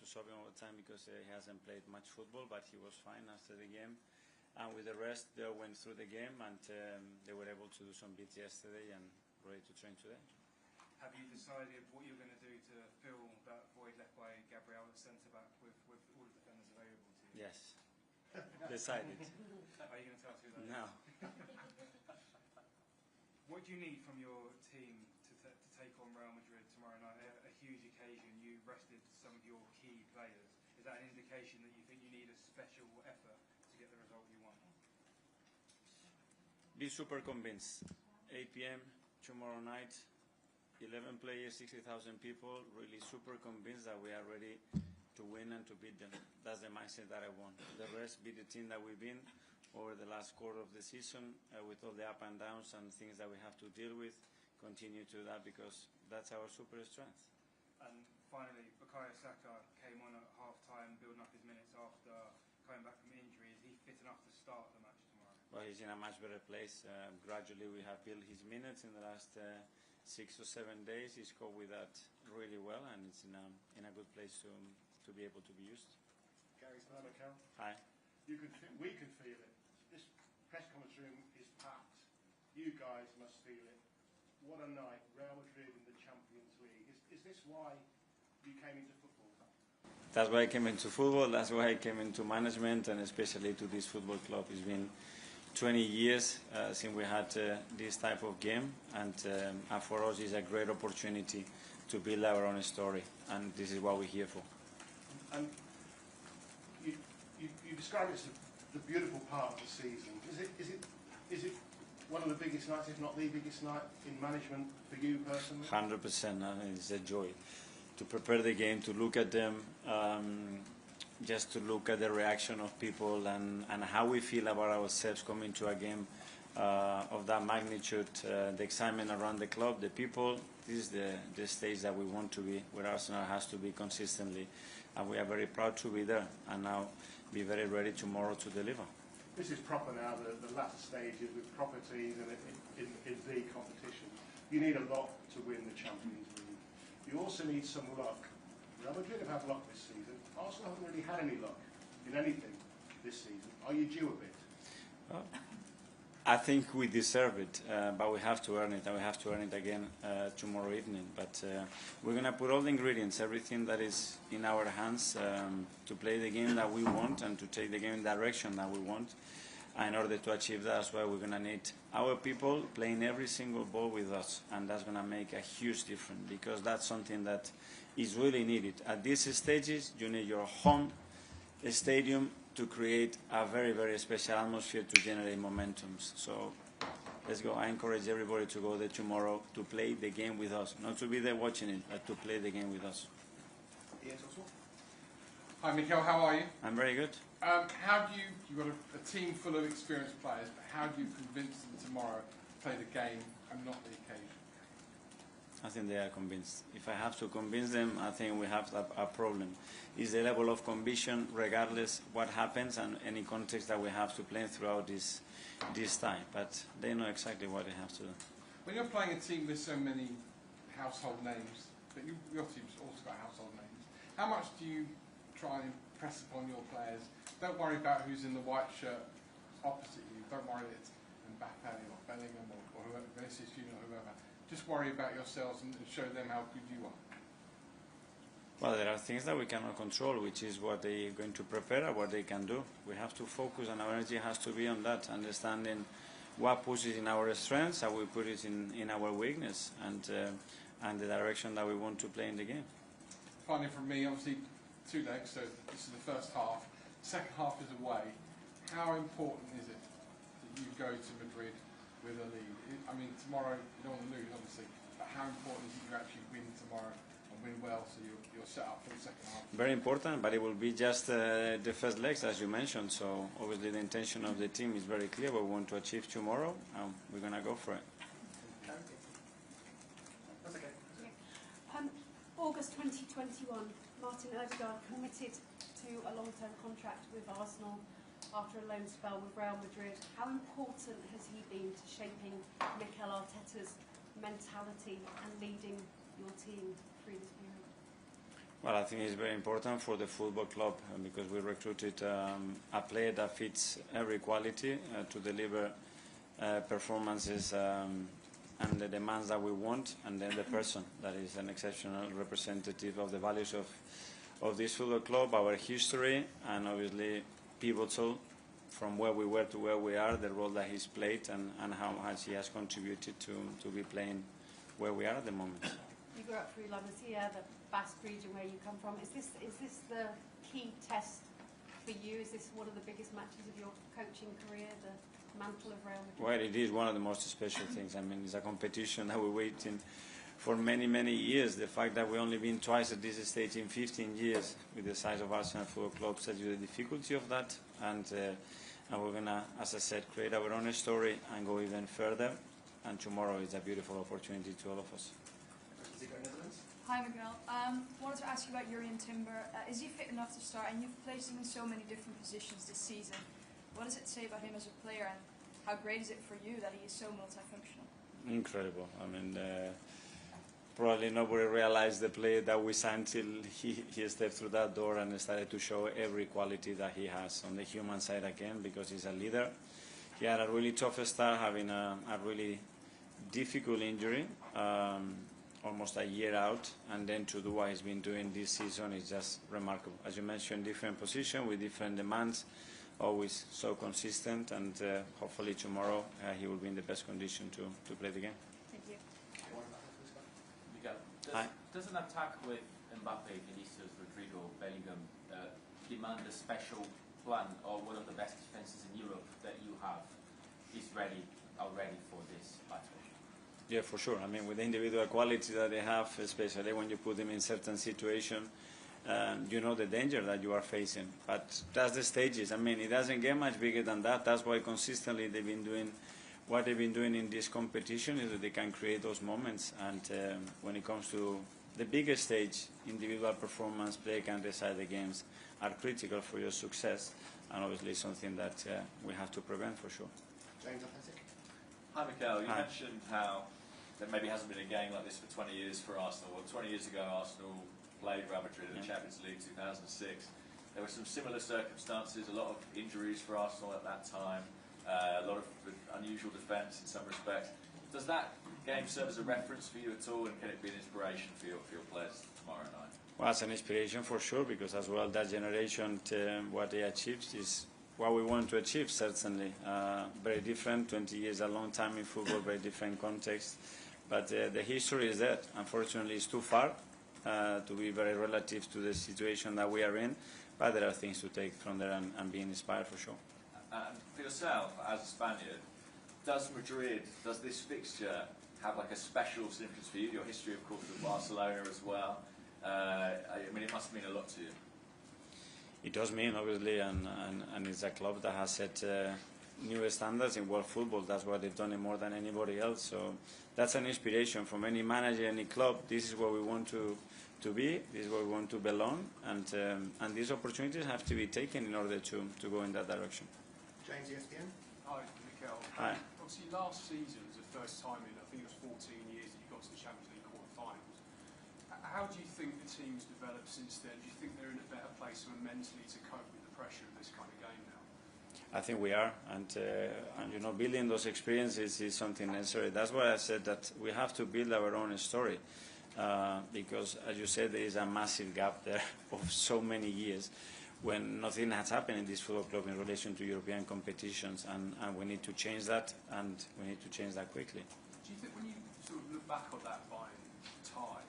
sub him all the time because he hasn't played much football, but he was fine after the game. And with the rest, they went through the game, and they were able to do some bits yesterday and ready to train today. Have you decided what you're going to do to fill that void left by Gabriel at centre-back with all the defenders available to you? Yes. Decided. Are you going to tell us who that is? No. What do you need from your team to take on Real Madrid tomorrow night? A huge occasion. You rested some of your key players. Is that an indication that you think you need a special effort to get the result you want? Be super convinced. 8 p.m. tomorrow night. 11 players, 60,000 people, really super convinced that we are ready to win and to beat them. That's the mindset that I want. The rest, be the team that we've been over the last quarter of the season with all the up and downs and things that we have to deal with. Continue to that because that's our super strength. And finally, Bukayo Saka came on at half-time, building up his minutes after coming back from injury. Is he fit enough to start the match tomorrow? Well, he's in a much better place. Gradually, we have built his minutes in the last 6 or 7 days. He's coped with that really well, and it's in a good place to be able to be used. Gary, hi, Mikel. Hi. We can feel it. This press conference room is packed. You guys must feel it. What a night, Real Madrid in the Champions League. Is this why you came into football? That's why I came into football. That's why I came into management, and especially to this football club. It's been 20 years since we had this type of game, and for us it's a great opportunity to build our own story, and this is what we're here for. And you describe it as the beautiful part of the season. Is it one of the biggest nights, if not the biggest night in management for you personally? 100%. It's a joy to prepare the game, to look at them, just to look at the reaction of people and how we feel about ourselves coming to a game of that magnitude, the excitement around the club, the people. This is the stage that we want to be, where Arsenal has to be consistently, and we are very proud to be there and now be very ready tomorrow to deliver. This is proper now, the latter stages with proper teams and in the competition. You need a lot to win the Champions League. You also need some luck. Real Madrid have had luck this season. Arsenal haven't really had any luck in anything this season. Are you due a bit? Well, I think we deserve it, but we have to earn it, and we have to earn it again tomorrow evening. But we're going to put all the ingredients, everything that is in our hands to play the game that we want and to take the game in the direction that we want. And in order to achieve that, that's why we're going to need our people playing every single ball with us, and that's going to make a huge difference because that's something that is really needed. At these stages, you need your home stadium to create a very, very special atmosphere to generate momentums. So let's go. I encourage everybody to go there tomorrow to play the game with us, not to be there watching it, but to play the game with us. Hi Mikel, how are you? I'm very good. How do you've got a team full of experienced players, but how do you convince them tomorrow to play the game and not the occasion? I think they are convinced. If I have to convince them, I think we have a problem. It's the level of conviction, regardless what happens and any context that we have to play throughout this time. But they know exactly what they have to do. When you're playing a team with so many household names, but your team's also got household names, how much do you try and impress upon your players? Don't worry about who's in the white shirt opposite you. Don't worry that it's Mbappe or Bellingham or whoever, Vinicius Junior or whoever. Just worry about yourselves and show them how good you are. Well, there are things that we cannot control, which is what they're going to prepare and what they can do. We have to focus, and our energy has to be on that, understanding what pushes in our strengths, how we put it in our weakness, and the direction that we want to play in the game. Finally, from me, obviously 2 legs, so this is the first half. Second half is away. How important is it that you go to Madrid with a lead? I mean, tomorrow you don't want to lose, obviously, but how important is it you actually win tomorrow and win well so you're set up for the second half? Very important, but it will be just the first legs, as you mentioned. So obviously the intention of the team is very clear. What we want to achieve tomorrow, and we're going to go for it. That's okay. August 2021, Martin Odegaard committed to a long-term contract with Arsenal after a loan spell with Real Madrid. How important has he been to shaping Mikel Arteta's mentality and leading your team through this period? Well, I think it's very important for the football club because we recruited a player that fits every quality to deliver performances and the demands that we want, and then the person that is an exceptional representative of the values of this football club, our history, and obviously pivotal from where we were to where we are, the role that he's played and how much he has contributed to be playing where we are at the moment. You grew up through La Masia, the Basque region where you come from. Is this the key test for you? Is this one of the biggest matches of your coaching career, the mantle of Real Madrid? Well, it is one of the most special things. I mean, it's a competition that we're waiting for many, many years. The fact that we've only been twice at this stage in 15 years with the size of Arsenal Football Club tells you the difficulty of that. And we're going to, as I said, create our own story and go even further. And tomorrow is a beautiful opportunity to all of us. Hi Miguel, wanted to ask you about Jurriën Timber. Is he fit enough to start? And you've placed him in so many different positions this season. What does it say about him as a player, and how great is it for you that he is so multifunctional? Incredible. I mean, probably nobody realized the player that we signed till he stepped through that door and started to show every quality that he has on the human side again, because he's a leader. He had a really tough start, having a really difficult injury. Almost a year out, and then to do what he's been doing this season is just remarkable. As you mentioned, different position with different demands, always so consistent, and hopefully tomorrow he will be in the best condition to play the game. Thank you. Miguel, does an attack with Mbappe, Vinicius, Rodrigo, Bellingham demand a special plan, or one of the best defences in Europe that you have is already for this battle? Yeah, for sure. I mean, with the individual quality that they have, especially when you put them in certain situations, you know the danger that you are facing. But that's the stages. I mean, it doesn't get much bigger than that. That's why consistently they've been doing what they've been doing in this competition, is that they can create those moments. And when it comes to the biggest stage, individual performance, play can decide the games, are critical for your success, and obviously something that we have to prevent for sure. James, athletic. Hi, Miguel. You Hi. mentioned how there maybe hasn't been a game like this for 20 years for Arsenal. Well, 20 years ago, Arsenal played Real Madrid in the Champions League 2006. There were some similar circumstances, a lot of injuries for Arsenal at that time, a lot of unusual defence in some respects. Does that game serve as a reference for you at all, and can it be an inspiration for your players tomorrow night? Well, it's an inspiration for sure, because as well that generation, what they achieved is what we want to achieve, certainly. Very different, 20 years, a long time in football, very different context. But the history is that. Unfortunately, it's too far to be very relative to the situation that we are in. But there are things to take from there and be inspired for sure. For yourself, as a Spaniard, does this fixture have like a special significance for you? Your history, of course, with Barcelona as well. I mean, it must mean a lot to you. It does mean, obviously, and it's a club that has set new standards in world football. That's what they've done it more than anybody else. So that's an inspiration from any manager, any club. This is where we want to be. This is where we want to belong. And these opportunities have to be taken in order to go in that direction. James, ESPN. Hi, Miguel. Hi. Obviously, last season was the first time in, I think it was 14 years that you got to the Champions League quarter-finals. How do you think the team's developed since then? Do you think they're in a better place mentally to cope with the pressure of this kind of game now? I think we are, and you know, building those experiences is something necessary. That's why I said that we have to build our own story, because, as you said, there is a massive gap there of so many years when nothing has happened in this football club in relation to European competitions, and we need to change that, and we need to change that quickly. Do you think, when you sort of look back on that Bayern tie,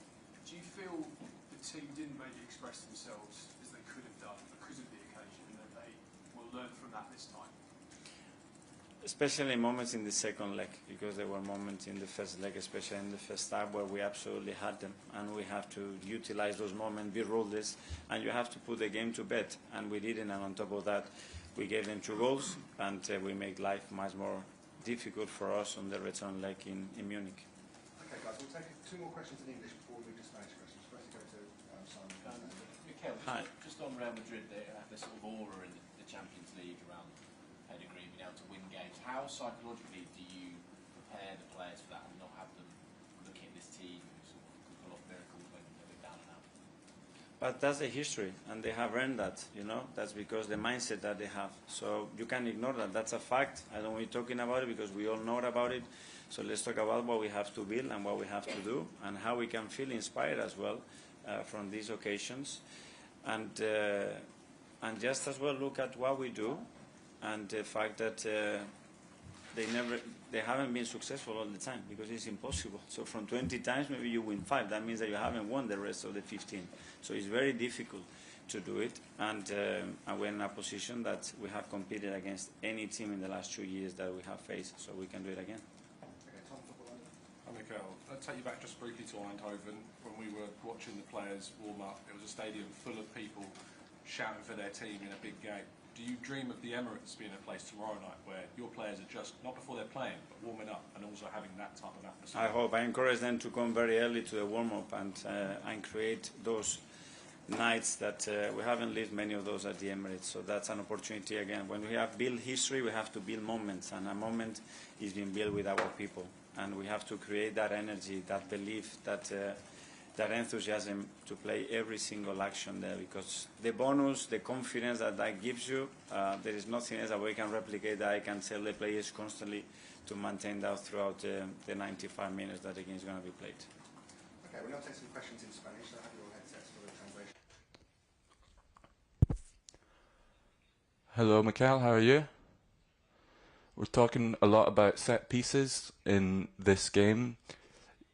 do you feel the team didn't maybe express themselves as they could have done because of the occasion, and that they will learn from that this time? Especially moments in the second leg, because there were moments in the first leg, especially in the first half, where we absolutely had them, and we have to utilize those moments, be ruthless, and you have to put the game to bed, and we didn't. And on top of that, we gave them 2 goals, and we make life much more difficult for us on the return leg in Munich. Okay, guys, we'll take 2 more questions in English before we move to Spanish questions. First, we go to Simon. Mikel, Hi. just on Real Madrid, they have this sort of aura in the Champions League around pedigree, being able to win games. How psychologically do you prepare the players for that and not have them looking at this team who sort of can pull off miracles when they're down and out? But that's the history, and they have earned that, you know. That's because the mindset that they have. So you can't ignore that. That's a fact. I don't want you talking about it because we all know about it. So let's talk about what we have to build and what we have to do and how we can feel inspired as well from these occasions. And just as well look at what we do and the fact that they haven't been successful all the time because it's impossible. So from 20 times, maybe you win 5. That means that you haven't won the rest of the 15. So it's very difficult to do it. And we're in a position that we have competed against any team in the last 2 years that we have faced. So we can do it again. Hi, Mikel. I'll take you back just briefly to Eindhoven. When we were watching the players warm up, it was a stadium full of people shouting for their team in a big game. Do you dream of the Emirates being a place tomorrow night where your players are just, not before they're playing, but warming up and also having that type of atmosphere? I hope. I encourage them to come very early to the warm-up and create those nights that we haven't lived many of those at the Emirates. So that's an opportunity again. When we have built history, we have to build moments, and a moment is being built with our people. And we have to create that energy, that belief, that enthusiasm to play every single action there, because the bonus, the confidence that gives you, there is nothing else that we can replicate that I can tell the players constantly to maintain that throughout the 95 minutes that the game is going to be played. Okay, we'll now take some questions in Spanish, so have your headsets for the translation. Hello, Mikel, how are you? We're talking a lot about set pieces in this game.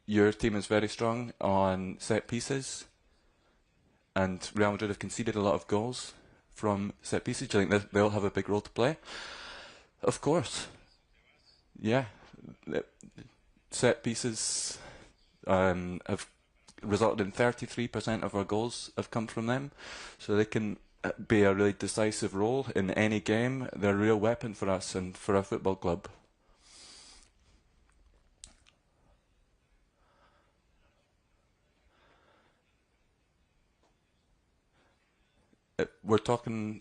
Your team is very strong on set pieces, and Real Madrid have conceded a lot of goals from set pieces. Do you think they'll have a big role to play? Of course. Yeah. Set pieces have resulted in 33% of our goals have come from them, so they can be a really decisive role in any game. They're a real weapon for us and for our football club. We're talking,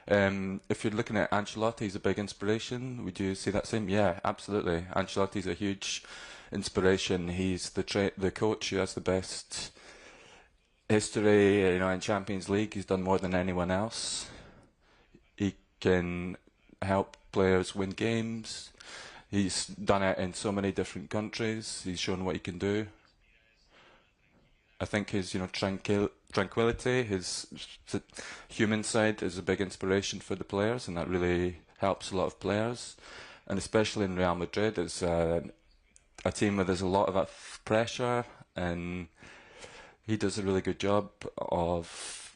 if you're looking at Ancelotti, he's a big inspiration. Would you see that same? Yeah, absolutely. Ancelotti's a huge inspiration. He's the coach who has the best history, you know, in Champions League. He's done more than anyone else. He can help players win games. He's done it in so many different countries. He's shown what he can do. I think his, you know, tranquility, his human side is a big inspiration for the players, and that really helps a lot of players. And especially in Real Madrid, it's a team where there's a lot of pressure, and he does a really good job of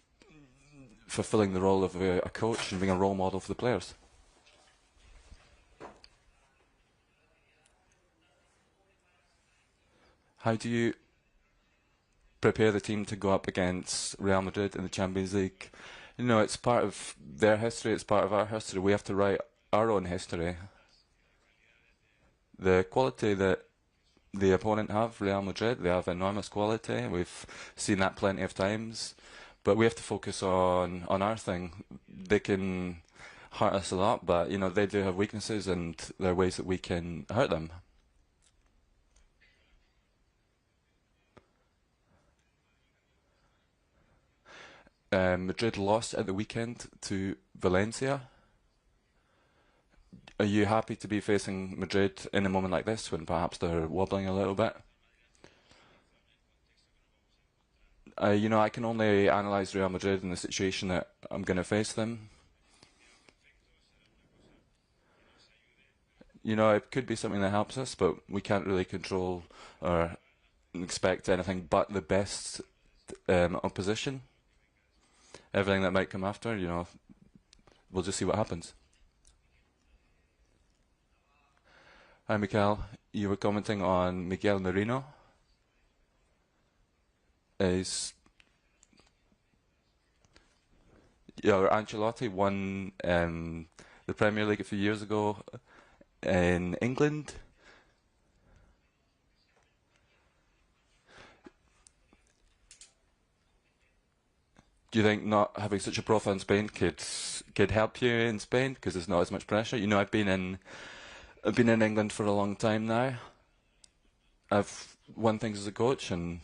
fulfilling the role of a coach and being a role model for the players. How do you prepare the team to go up against Real Madrid in the Champions League? You know, it's part of their history, it's part of our history. We have to write our own history. The quality that the opponent have, Real Madrid, they have enormous quality. We've seen that plenty of times. But we have to focus on our thing. They can hurt us a lot, but, you know, they do have weaknesses, and there are ways that we can hurt them. Madrid lost at the weekend to Valencia. Are you happy to be facing Madrid in a moment like this when perhaps they're wobbling a little bit? You know, I can only analyse Real Madrid in the situation that I'm going to face them. You know, it could be something that helps us, but we can't really control or expect anything but the best opposition. Everything that might come after, you know, we'll just see what happens. Hi, Mikel. You were commenting on Miguel Merino. Ancelotti won the Premier League a few years ago in England. Do you think not having such a profile in Spain could help you in Spain because there's not as much pressure? You know, I've been in England for a long time now. I've won things as a coach, and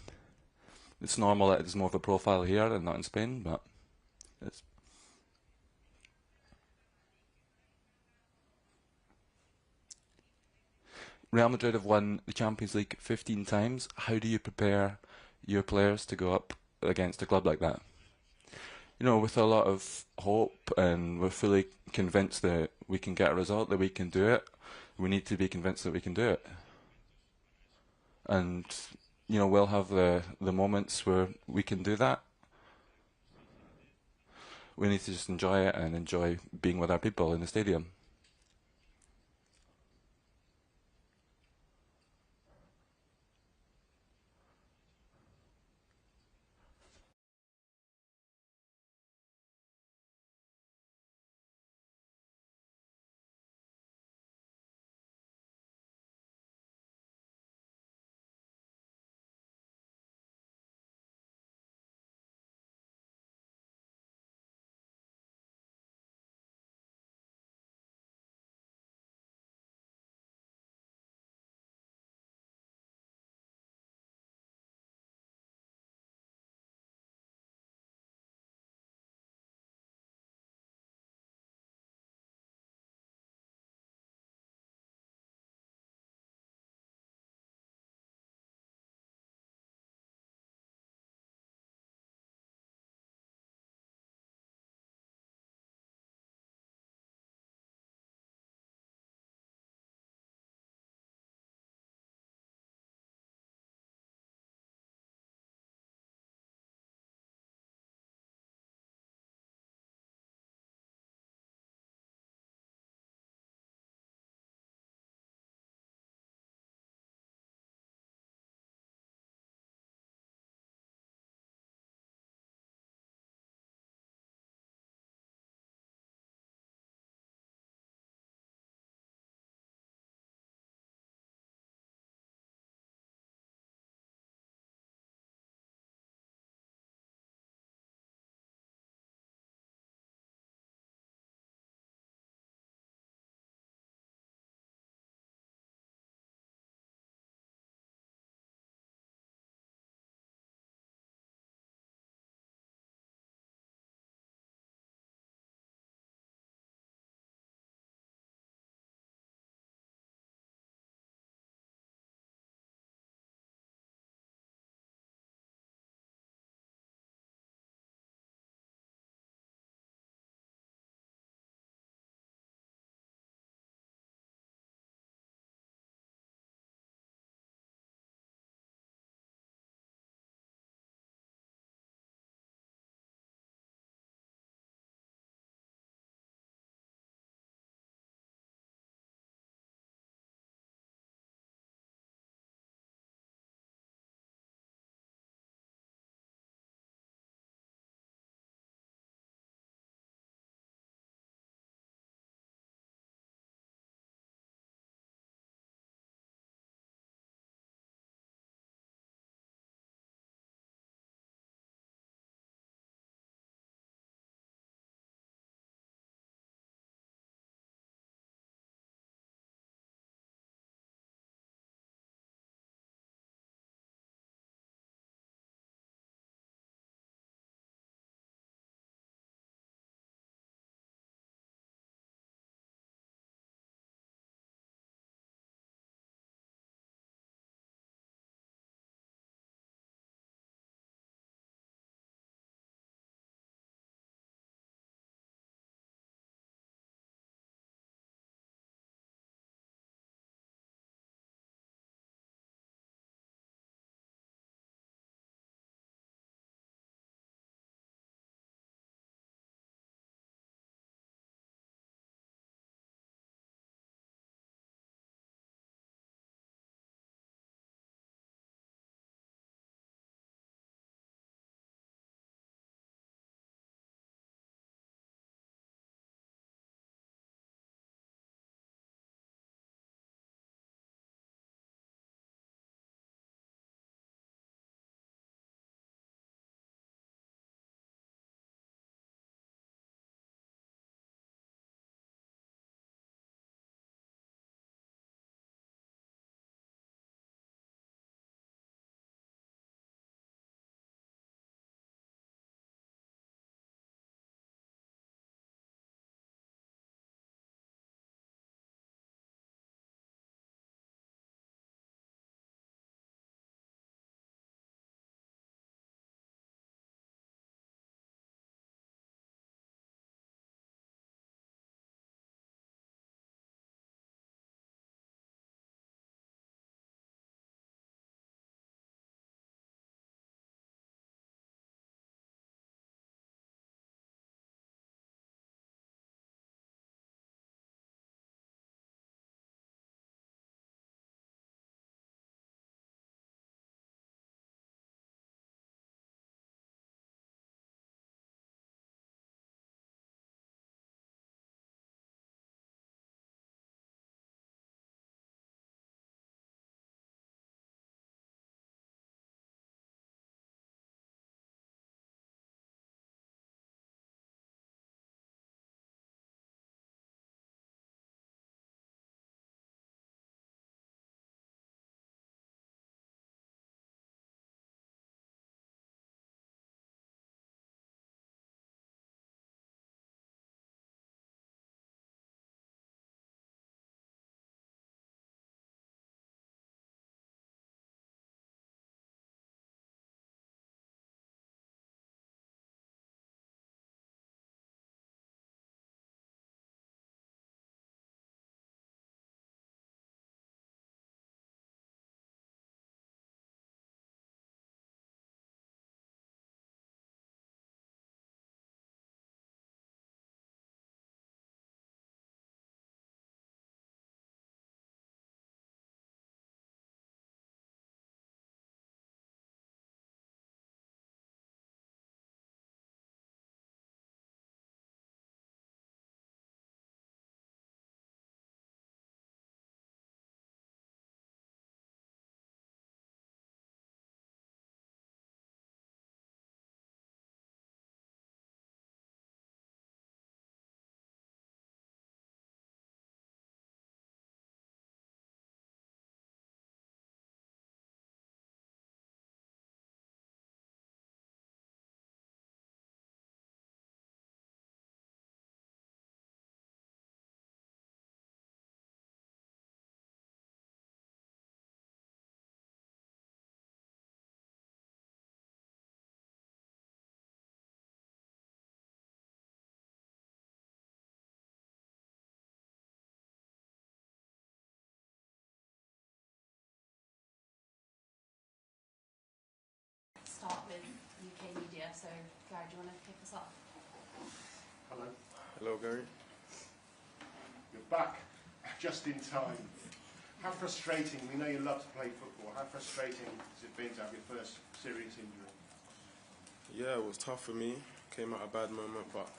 it's normal that there's more of a profile here and not in Spain, but it's. Real Madrid have won the Champions League 15 times. How do you prepare your players to go up against a club like that? You know, with a lot of hope, and we're fully convinced that we can get a result, that we can do it. We need to be convinced that we can do it. And, you know, we'll have the moments where we can do that. We need to just enjoy it and enjoy being with our people in the stadium. So, Gary, do you want to kick us off? Hello. Hello, Gary. You're back just in time. How frustrating, we know you love to play football, how frustrating has it been to have your first serious injury? Yeah, it was tough for me. Came at a bad moment, but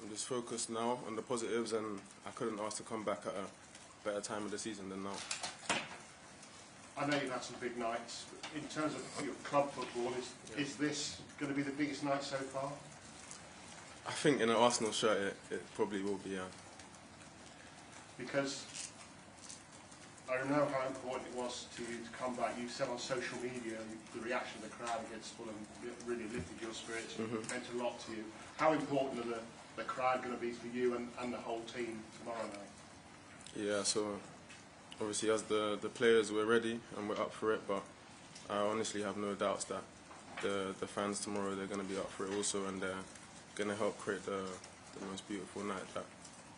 I'm just focused now on the positives, and I couldn't ask to come back at a better time of the season than now. I know you've had some big nights, but in terms of your club football, is this going to be the biggest night so far? I think in an Arsenal shirt it probably will be, yeah. Because I know how important it was to you to come back. You said on social media the reaction of the crowd against Fulham really lifted your spirits. It meant a lot to you. How important are the crowd going to be for you and the whole team tomorrow night? Yeah, so obviously as the players, we're ready and we're up for it, but I honestly have no doubts that the fans tomorrow, they're going to be up for it also, and they're going to help create the most beautiful night that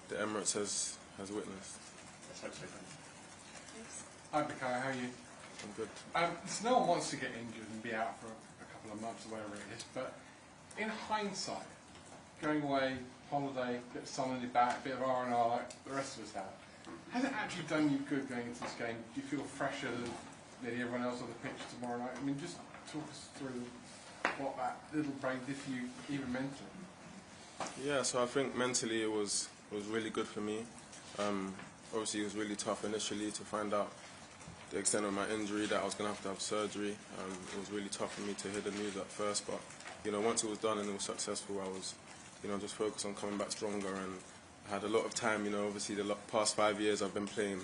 the Emirates has witnessed. Let's hope so. Hi, Mikhail, how are you? I'm good. So no one wants to get injured and be out for a couple of months or whatever it is, but in hindsight, going away, holiday, bit of sun on your back, bit of R&R like the rest of us have, has it actually done you good going into this game? Do you feel fresher than nearly everyone else on the pitch tomorrow night? I mean, just talk us through what that little break did for you, even mentally. Yeah, so I think mentally it was really good for me. Obviously it was really tough initially to find out the extent of my injury, that I was going to have surgery. It was really tough for me to hear the news at first, but once it was done and it was successful, I was just focused on coming back stronger, and I had a lot of time. Obviously the past 5 years I've been playing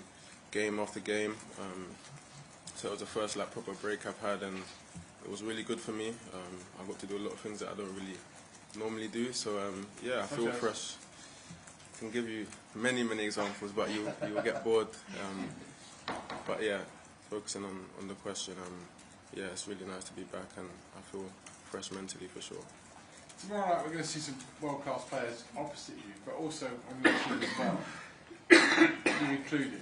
game after game, so it was the first proper break I've had, and it was really good for me. I got to do a lot of things that I don't really normally do, so yeah, I feel fresh. I can give you many examples, but you will get bored. But yeah, focusing on the question, yeah, it's really nice to be back, and I feel fresh mentally for sure. Tomorrow night we're going to see some world-class players opposite you, but also on your team as well, you included.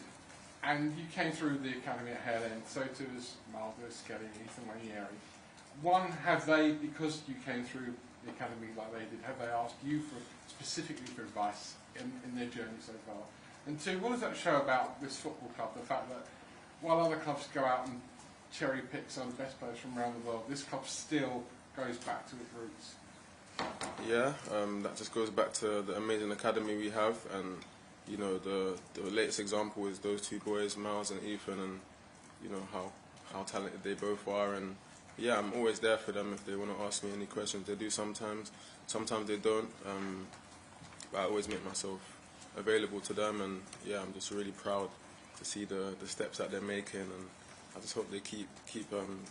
And you came through the academy at Hale End, so too as Marvel, Skelly, Ethan Wanieri. One, have they, because you came through the academy like they did, have they asked you specifically for advice in their journey so far? And two, what does that show about this football club, the fact that while other clubs go out and cherry pick some of the best players from around the world, this club still goes back to its roots? Yeah, that just goes back to the amazing academy we have, and the latest example is those two boys, Miles and Ethan, and how talented they both are. And yeah, I'm always there for them if they want to ask me any questions. They do sometimes they don't, but I always make myself available to them, and yeah, I'm just really proud to see the steps that they're making, and I just hope they keep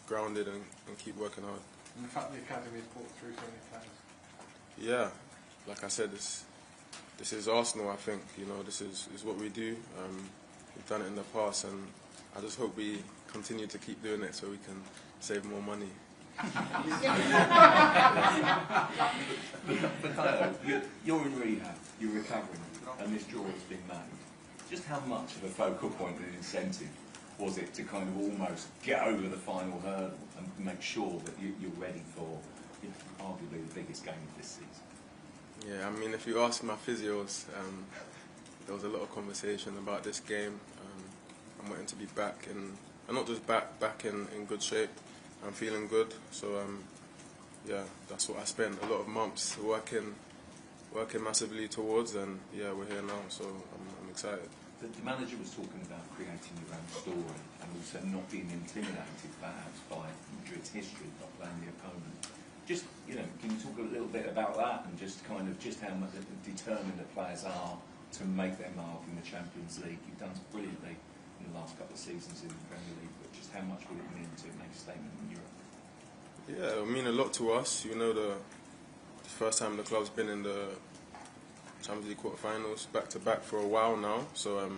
grounded and keep working hard. And the fact the academy has brought through so many players. Yeah, like I said, this is Arsenal. I think this is what we do. We've done it in the past, and I just hope we continue to keep doing it so we can save more money. But Kyle, you're in rehab, you're recovering, and this draw has been made. Just how much of a focal point and incentive was it to kind of almost get over the final hurdle and make sure that you're ready for arguably the biggest game of this season? Yeah, I mean, if you ask my physios, there was a lot of conversation about this game. I'm wanting to be back, and not just back in good shape. I'm feeling good, so yeah, that's what I spent a lot of months working massively towards, and yeah, we're here now, so I'm excited. The manager was talking about creating your own story and also not being intimidated perhaps by Madrid's history, by playing the opponent. Just, can you talk a little bit about that, and just how much determined the players are to make their mark in the Champions League? You've done brilliantly in the last couple of seasons in the Premier League, but just how much would it mean to make a statement in Europe? Yeah, it will mean a lot to us. The first time the club's been in the Champions League quarterfinals back-to-back for a while now. So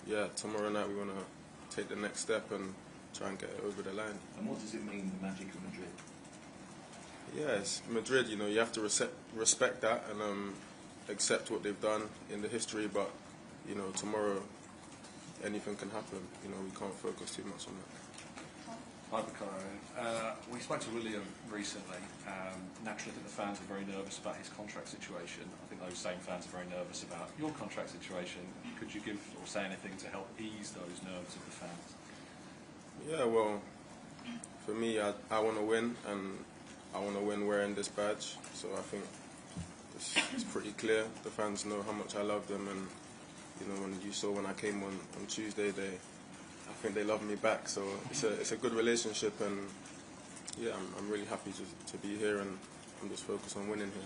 yeah, tomorrow night we want to take the next step and try and get it over the line. And what does it mean, the magic of Madrid? Yeah, it's Madrid. You have to respect that and accept what they've done in the history. But tomorrow anything can happen. We can't focus too much on that. Hi, Bukayo. We spoke to William recently. Naturally, I think the fans are very nervous about his contract situation. I think those same fans are very nervous about your contract situation. Could you give or say anything to help ease those nerves of the fans? Yeah, well, for me, I want to win, and I want to win wearing this badge. So I think it's pretty clear. The fans know how much I love them, and you know, when you saw when I came on Tuesday, I think they love me back. So it's a good relationship, and yeah, I'm really happy to be here, and I'm just focused on winning here.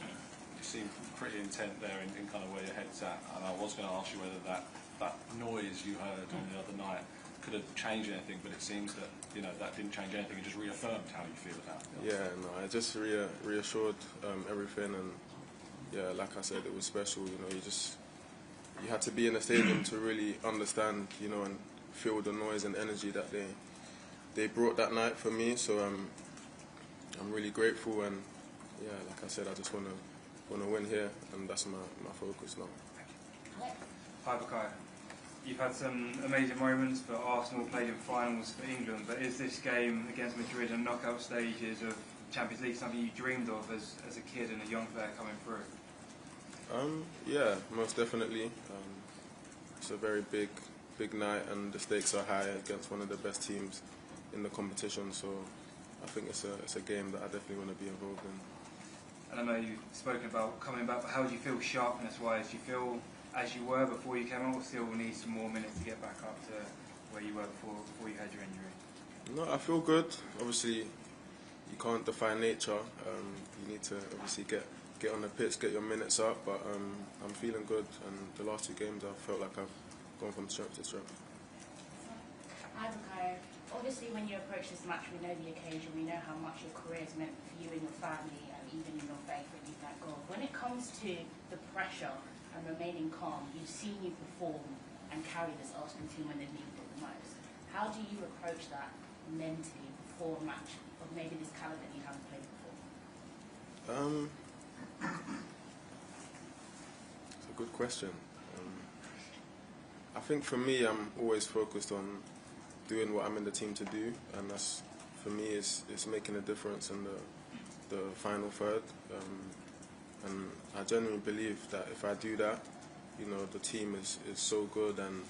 You seem pretty intent there in kind of where your head's at, and I was going to ask you whether that noise you heard on the other night could have changed anything, but it seems that that didn't change anything. It just reaffirmed how you feel about it. Yeah, no, it just reassured everything, and yeah, like I said, it was special. You know, you had to be in the stadium to really understand, you know, and feel the noise and energy that they brought that night for me. So I'm really grateful, and yeah, like I said, I just want to win here, and that's my focus now. Hi, Bukayo. You've had some amazing moments for Arsenal, played in finals for England, but is this game against Madrid and knockout stages of Champions League something you dreamed of as a kid and a young player coming through? Yeah, most definitely. It's a very big night, and the stakes are high against one of the best teams in the competition. So I think it's a game that I definitely want to be involved in. And I know you've spoken about coming back, but how do you feel sharpness-wise? Do you feel as you were before you came on, or still need some more minutes to get back up to where you were before you had your injury? No, I feel good. Obviously, you can't define nature. You need to obviously get on the pitch, get your minutes up, but I'm feeling good, and the last 2 games I felt like I've gone from strength to strength. Hi, Bukayo. Obviously, when you approach this match, we know the occasion, we know how much your career has meant for you and your family, and even in your faith when you've that goal. When it comes to the pressure and remaining calm, you've seen you perform and carry this Arsenal team when they've needed it the most. How do you approach that mentally before a match of maybe this caliber that you haven't played before? It's a good question. I think for me, I'm always focused on doing what I'm in the team to do, and that's, for me, it's making a difference in the final third. And I genuinely believe that if I do that, you know, the team is so good, and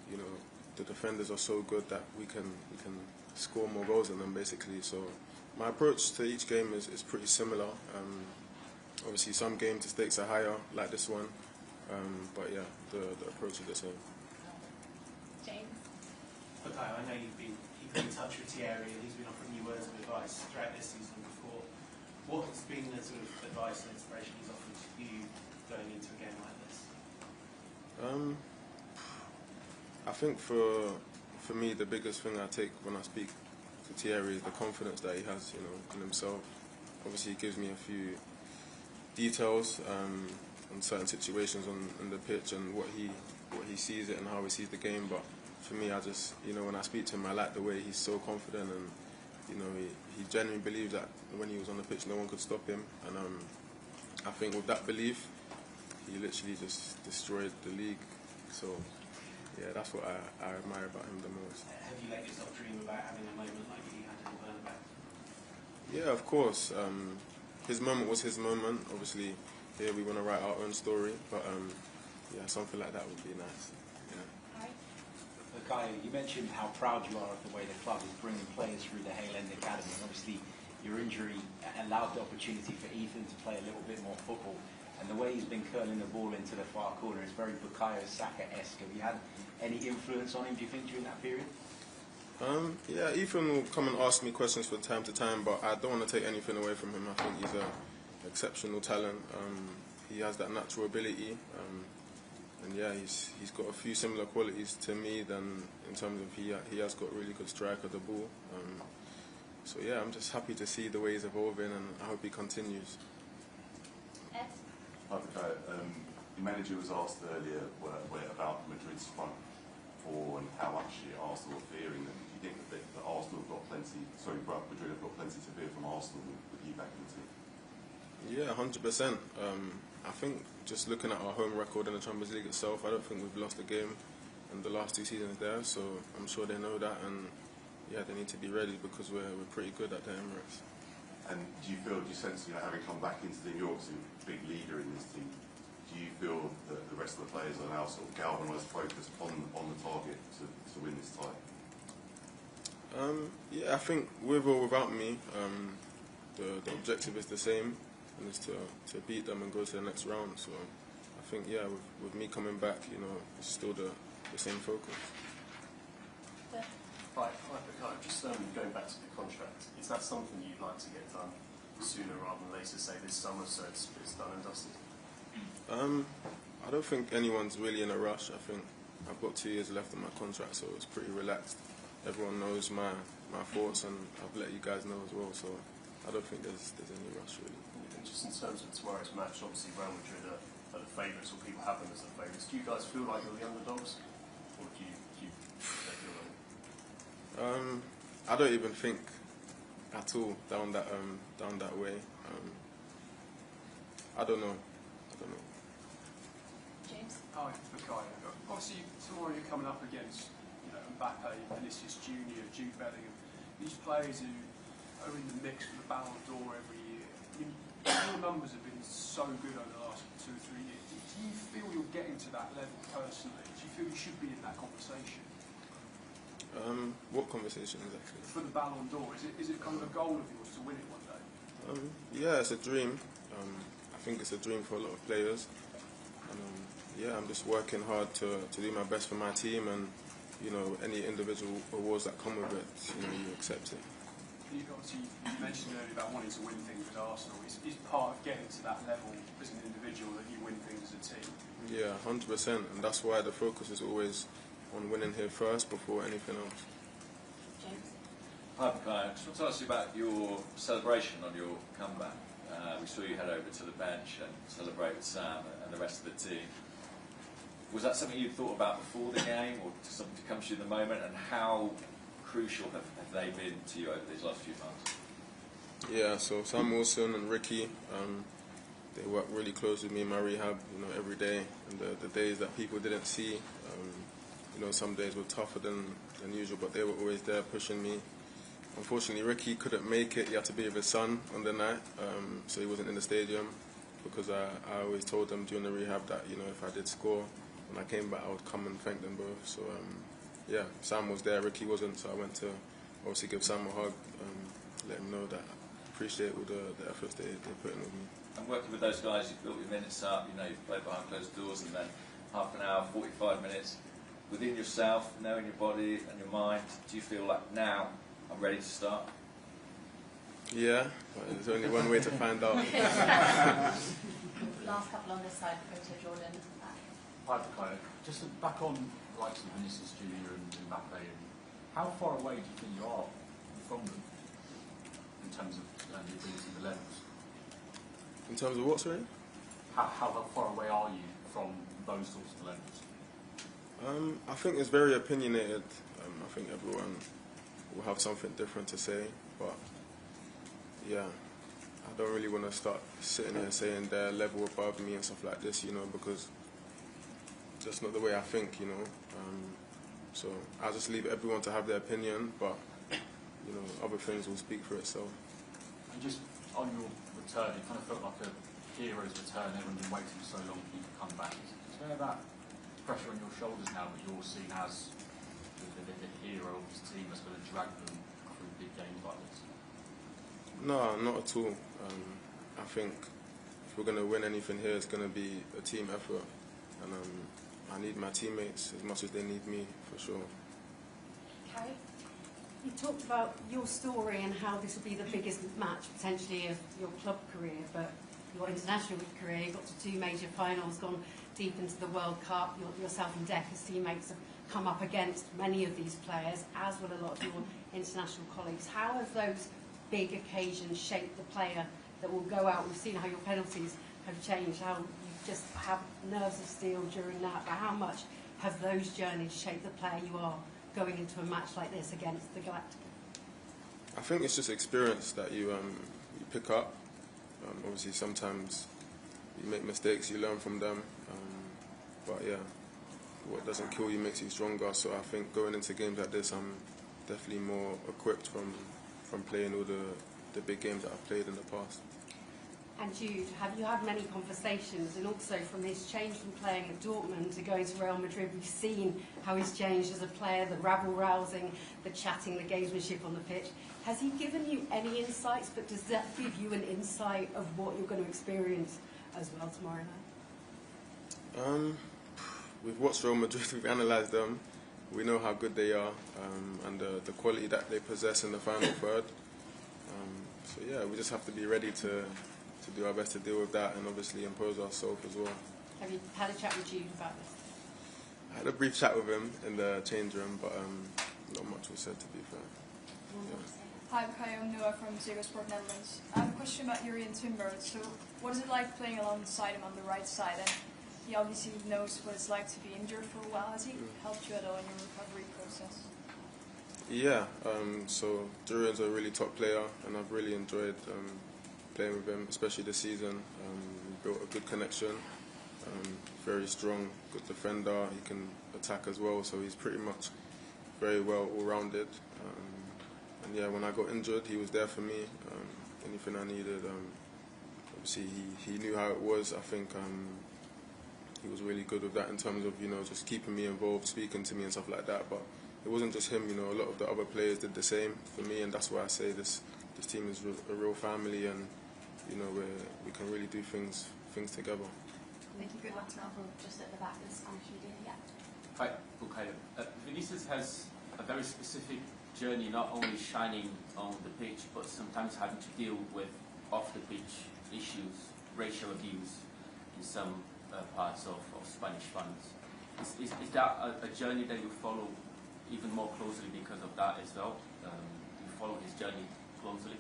you know, the defenders are so good that we can score more goals than them, basically. So my approach to each game is pretty similar. Obviously, some games the stakes are higher, like this one, but yeah, the approach is the same. James? Bukayo, I know you've been keeping in touch with Thierry, and he's been offering you words of advice throughout this season and before. What has been the sort of advice and inspiration he's offered you going into a game like this? I think for me, the biggest thing I take when I speak to Thierry is the confidence that he has, you know, in himself. Obviously, he gives me a few details on certain situations on the pitch and what he sees it and how he sees the game. But for me, I just, you know, when I speak to him, I like the way he's so confident, and you know, he genuinely believes that when he was on the pitch, no one could stop him. And I think with that belief, he literally just destroyed the league. So yeah, that's what I admire about him the most. Have you let yourself dream about having a moment like he had in Bernabeu? Yeah, of course. His moment was his moment. Obviously, here we want to write our own story, but yeah, something like that would be nice. Yeah. Bukayo, you mentioned how proud you are of the way the club is bringing players through the Hale End Academy. Obviously, your injury allowed the opportunity for Ethan to play a little bit more football, and the way he's been curling the ball into the far corner is very Bukayo Saka-esque. Have you had any influence on him, do you think, during that period? Yeah, Ethan will come and ask me questions from time to time, but I don't want to take anything away from him. I think he's an exceptional talent. He has that natural ability, and yeah, he's got a few similar qualities to me. Than in terms of he has got really good strike of the ball. So yeah, I'm just happy to see the way he's evolving, and I hope he continues. Ed? Hi, Bukayo. The manager was asked earlier about Madrid's front four and how much Arsenal are fearing them. Do you think that Arsenal have got plenty? Sorry, Madrid have got plenty to fear from Arsenal with you back in the team? Yeah, 100%. I think just looking at our home record in the Champions League itself, I don't think we've lost a game in the last 2 seasons there. So I'm sure they know that, and yeah, they need to be ready because we're pretty good at the Emirates. And do you sense, having come back into the team, you're obviously a big leader in this team, do you feel that the rest of the players are now sort of galvanised, focused on the target to win this tie? Yeah, I think with or without me, the objective is the same, and it's to beat them and go to the next round. So I think, yeah, with me coming back, it's still the same focus. Right, just going back to the contract, is that something you'd like to get done sooner rather than later, say this summer, so it's done and dusted? I don't think anyone's really in a rush. I think I've got 2 years left on my contract, so it's pretty relaxed. Everyone knows my thoughts, and I've let you guys know as well, so I don't think there's any rush really. And just in terms of tomorrow's match, obviously Real Madrid are the favourites, or people have them as the favourites. Do you guys feel like you're the underdogs, or do you take it away? I don't even think at all down that way. I don't know. James? Hi, Mackay. Obviously, tomorrow you're coming up against Mbappe, Vinicius Junior, Jude Bellingham. These players who are in the mix for the Ballon d'Or every year. Your numbers have been so good over the last 2 or 3 years. Do you feel you're getting to that level personally? Do you feel you should be in that conversation? What conversation exactly? For the Ballon d'Or, is it kind of a goal of yours to win it one day? Yeah, it's a dream. I think it's a dream for a lot of players. Yeah, I'm just working hard to do my best for my team, and any individual awards that come with it, you accept it. You mentioned earlier about wanting to win things with Arsenal. Is part of getting to that level as an individual that you win things as a team? Yeah, 100%, and that's why the focus is always on winning here first before anything else. James? Hi, Mackay. I just want to ask you about your celebration on your comeback. We saw you head over to the bench and celebrate with Sam and the rest of the team. Was that something you thought about before the game, or something to come to you in the moment, and how crucial have they been to you over these last few months? Yeah, so Sam Wilson and Ricky, they work really close with me in my rehab, every day. And the days that people didn't see, some days were tougher than usual, but they were always there pushing me. Unfortunately, Ricky couldn't make it. He had to be with his son on the night, so he wasn't in the stadium, because I always told them during the rehab that, if I did score, when I came back, I would come and thank them both. So, yeah, Sam was there, Ricky wasn't, so I went to obviously give Sam a hug, let him know that I appreciate all the efforts they put in with me. And working with those guys, you've built your minutes up, you've played behind closed doors, and then half an hour, 45 minutes, within yourself, knowing your body and your mind, do you feel like now I'm ready to start? Yeah, but there's only one way to find out. Last couple on this side, go to Jordan. Hi, Mackay. Just back on the likes of Vinicius Junior and Mbappe, how far away do you think you are from them in terms of the ability, the levels? In terms of what, sorry? How far away are you from those sorts of levels? I think it's very opinionated. I think everyone will have something different to say, but yeah, I don't really want to start sitting here saying they're level above me and stuff like this, because that's not the way I think, so I'll just leave everyone to have their opinion, but other things will speak for itself. And just on your return, it kind of felt like a hero's return. Everyone's been waiting so long for you to come back. Is there that pressure on your shoulders now that you're seen as the hero of this team that's going to drag them through big games like this? No, not at all. I think if we're going to win anything here, it's going to be a team effort, and I need my teammates as much as they need me, for sure. Carrie? You talked about your story and how this will be the biggest match potentially of your club career, but your international career, you got to 2 major finals, gone deep into the World Cup. Yourself and Decker's teammates have come up against many of these players, as will a lot of your international colleagues. How have those big occasions shaped the player that will go out? We've seen how your penalties have changed, how you just have nerves of steel during that, but how much have those journeys shaped the player you are going into a match like this against the Galactica? I think it's just experience that you pick up. Obviously, sometimes you make mistakes, you learn from them. But yeah, what doesn't kill you makes you stronger. So I think going into games like this, I'm definitely more equipped from playing all the big games that I've played in the past. And Jude, have you had many conversations, and also from his change from playing at Dortmund to going to Real Madrid, we've seen how he's changed as a player, the rabble-rousing, the chatting, the gamesmanship on the pitch. Has he given you any insights, but does that give you an insight of what you're going to experience as well tomorrow night? We've watched Real Madrid, we've analysed them, we know how good they are, and the quality that they possess in the final third. So yeah, we just have to be ready to do our best to deal with that, and obviously impose ourselves as well. Have you had a chat with Jude about this? I had a brief chat with him in the change room, but not much was said, to be fair. Yeah. Hi, I'm Noah from Siga Sport Netherlands. I have a question about Jurrien Timber. So, what is it like playing alongside him on the right side? And he obviously knows what it's like to be injured for a while. Has he helped you at all in your recovery process? Yeah, so Jurrien's a really top player, and I've really enjoyed playing with him, especially this season. We built a good connection, very strong, good defender. He can attack as well, so he's pretty much very well all-rounded. And yeah, when I got injured, he was there for me. Anything I needed, obviously he knew how it was. I think he was really good with that in terms of, just keeping me involved, speaking to me and stuff like that. But it wasn't just him, a lot of the other players did the same for me, and that's why I say this team is a real family, and we can really do things together. Thank you. Good luck now. Just at the back of the Spanish media. Yeah. Hi, Bukayo. Vinicius has a very specific journey, not only shining on the pitch, but sometimes having to deal with off-the-pitch issues, racial abuse in some parts of Spanish fans. Is that a journey that you follow even more closely because of that as well? You follow his journey closely?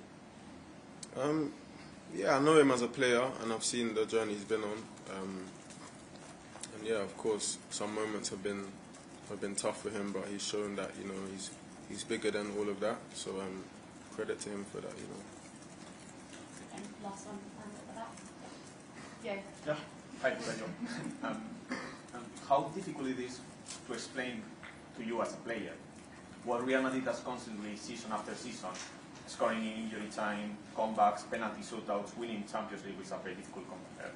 Yeah, I know him as a player, and I've seen the journey he's been on. And yeah, of course, some moments have been tough for him, but he's shown that he's bigger than all of that. So credit to him for that. And last one, at the back. Yeah. Yeah. Hi, Rueda. How difficult it is to explain to you as a player what Real Madrid does constantly, season after season, scoring in injury time, comebacks, penalty shootouts, winning Champions League, which is a very difficult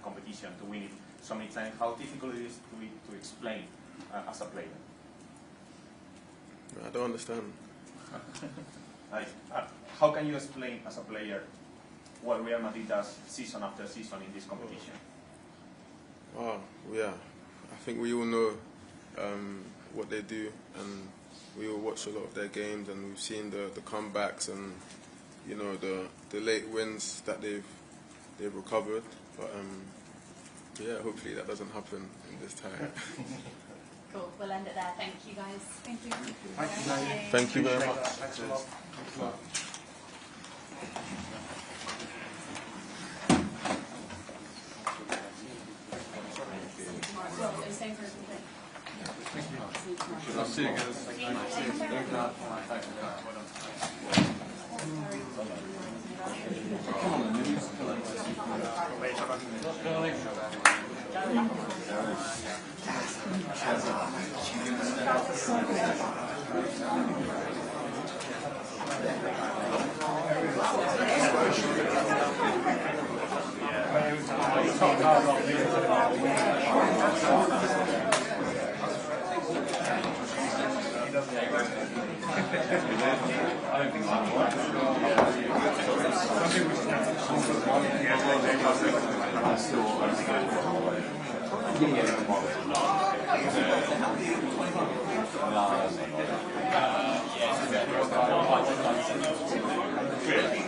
competition to win it so many times. How difficult it is to explain as a player? I don't understand. How can you explain as a player what Real Madrid does season after season in this competition? Oh, yeah. I think we all know what they do, and we all watch a lot of their games, and we've seen the comebacks and the late wins that they've recovered. But yeah, hopefully that doesn't happen in this time. Cool. We'll end it there. Thank you, guys. Thank you. Thank you very much. Thanks a lot. Thanks a lot. Same person. I'll see you guys. Really?